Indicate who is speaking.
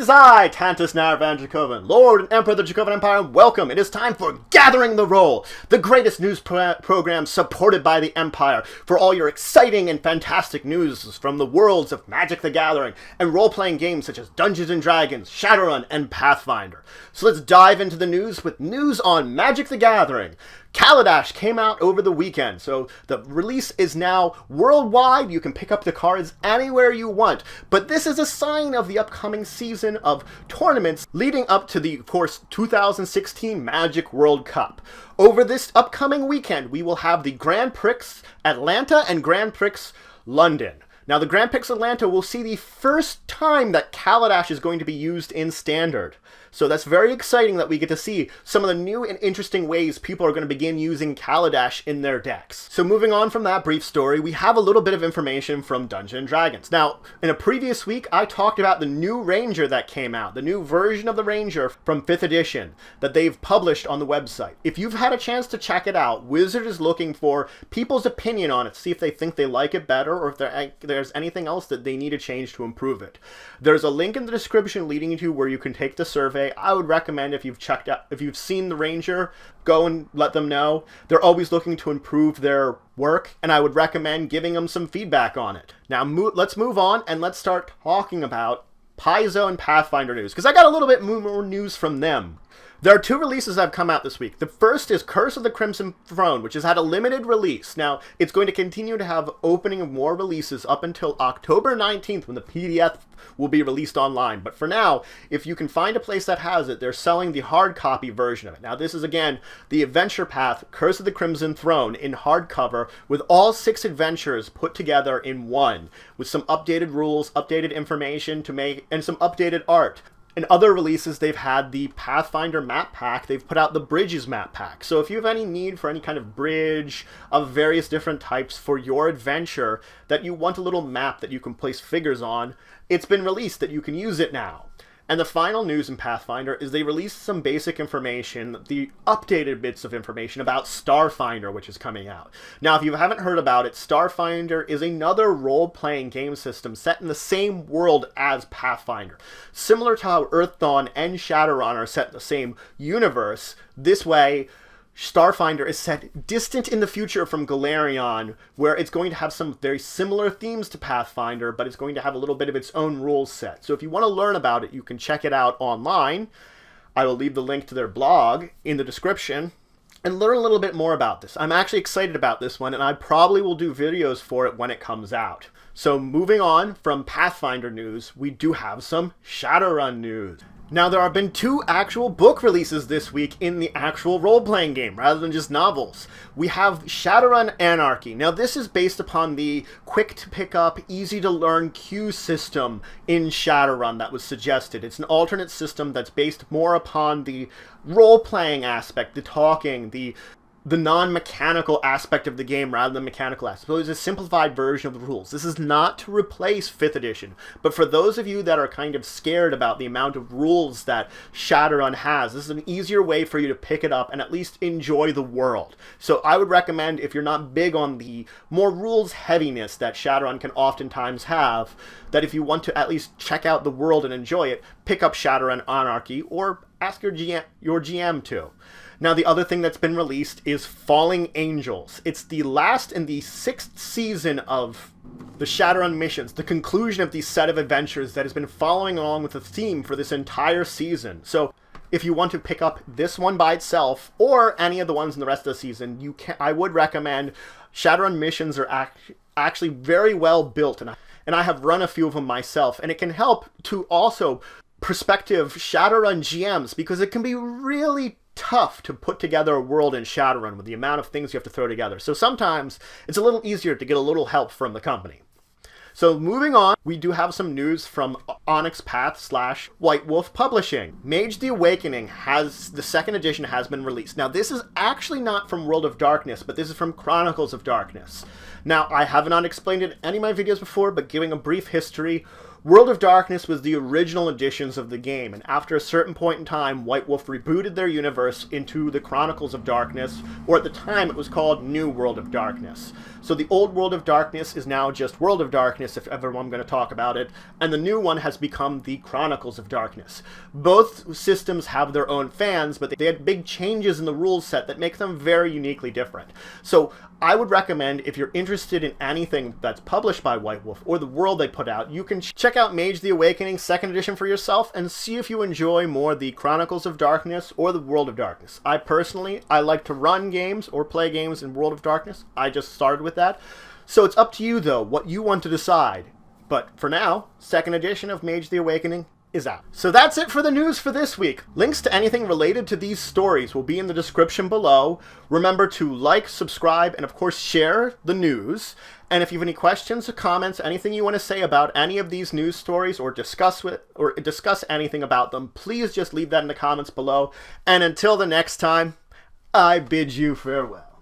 Speaker 1: is I, Tantus Narvan Dracovin, Lord and Emperor of the Dracovin Empire, and welcome. It is time for Gathering the Roll, the greatest news program supported by the Empire for all your exciting and fantastic news from the worlds of Magic the Gathering and role-playing games such as Dungeons & Dragons, Shadowrun, and Pathfinder. So let's dive into the news with news on Magic the Gathering. Kaladesh came out over the weekend, so the release is now worldwide. You can pick up the cards anywhere you want, but this is a sign of the upcoming season of tournaments leading up to the, of course, 2016 Magic World Cup. Over this upcoming weekend, we will have the Grand Prix Atlanta and Grand Prix London. Now, the Grand Prix Atlanta will see the first time that Kaladesh is going to be used in Standard. So that's very exciting that we get to see some of the new and interesting ways people are going to begin using Kaladesh in their decks. So moving on from that brief story, we have a little bit of information from Dungeons & Dragons. Now, in a previous week, I talked about the new Ranger that came out, the new version of the Ranger from 5th edition that they've published on the website. If you've had a chance to check it out, Wizard is looking for people's opinion on it, see if they think they like it better or if there's anything else that they need to change to improve it. There's a link in the description leading you to where you can take the survey. I would recommend if you've seen the Ranger, go and let them know. They're always looking to improve their work, and I would recommend giving them some feedback on it. Now, let's move on and let's start talking about Paizo and Pathfinder news, because I got a little bit more news from them. There are two releases that have come out this week. The first is Curse of the Crimson Throne, which has had a limited release. Now, it's going to continue to have opening of more releases up until October 19th when the PDF will be released online. But for now, if you can find a place that has it, they're selling the hard copy version of it. Now, this is, again, the Adventure Path Curse of the Crimson Throne in hardcover with all 6 adventures put together in one, with some updated rules, updated information and some updated art. In other releases, they've had the Pathfinder map pack. They've put out the Bridges map pack. So if you have any need for any kind of bridge of various different types for your adventure that you want a little map that you can place figures on, it's been released that you can use it now. And the final news in Pathfinder is they released some basic information, the updated bits of information about Starfinder, which is coming out. Now, if you haven't heard about it, Starfinder is another role-playing game system set in the same world as Pathfinder. Similar to how Earthdawn and Shadowrun are set in the same universe, this way, Starfinder is set distant in the future from Galarion, where it's going to have some very similar themes to Pathfinder, but it's going to have a little bit of its own rule set. So if you want to learn about it, you can check it out online. I will leave the link to their blog in the description and learn a little bit more about this. I'm actually excited about this one, and I probably will do videos for it when it comes out. So moving on from Pathfinder news, we do have some Shadowrun news. Now, there have been 2 actual book releases this week in the actual role-playing game, rather than just novels. We have Shadowrun Anarchy. Now, this is based upon the quick-to-pick-up, easy-to-learn queue system in Shadowrun that was suggested. It's an alternate system that's based more upon the role-playing aspect, the talking, the non-mechanical aspect of the game rather than mechanical aspect. So it's a simplified version of the rules. This is not to replace 5th edition, but for those of you that are kind of scared about the amount of rules that Shadowrun has, this is an easier way for you to pick it up and at least enjoy the world. So I would recommend, if you're not big on the more rules heaviness that Shadowrun can oftentimes have, that if you want to at least check out the world and enjoy it, pick up Shadowrun Anarchy or ask your GM to. Now, the other thing that's been released is Falling Angels. It's the last in the 6th season of the Shadowrun missions, the conclusion of the set of adventures that has been following along with the theme for this entire season. So if you want to pick up this one by itself or any of the ones in the rest of the season, I would recommend. Shadowrun missions are actually very well built, and I have run a few of them myself, and it can help to also prospective Shadowrun GMs, because it can be really tough to put together a world in Shadowrun with the amount of things you have to throw together. So sometimes it's a little easier to get a little help from the company. So moving on, we do have some news from Onyx Path / White Wolf Publishing. Mage the Awakening the 2nd edition has been released. Now, this is actually not from World of Darkness, but this is from Chronicles of Darkness. Now, I have not explained it in any of my videos before, but giving a brief history, World of Darkness was the original editions of the game, and after a certain point in time, White Wolf rebooted their universe into the Chronicles of Darkness, or at the time it was called New World of Darkness. So the old World of Darkness is now just World of Darkness, if ever I'm going to talk about it, and the new one has become the Chronicles of Darkness. Both systems have their own fans, but they had big changes in the rules set that make them very uniquely different. So I would recommend, if you're interested in anything that's published by White Wolf or the world they put out, you can check out Mage the Awakening 2nd edition for yourself and see if you enjoy more the Chronicles of Darkness or the World of Darkness. I like to run games or play games in World of Darkness. I just started with that. So it's up to you, though, what you want to decide. But for now, 2nd edition of Mage the Awakening is out. So that's it for the news for this week. Links to anything related to these stories will be in the description below. Remember to like, subscribe, and of course share the news. And if you have any questions or comments, anything you want to say about any of these news stories or discuss anything about them, please just leave that in the comments below. And until the next time, I bid you farewell.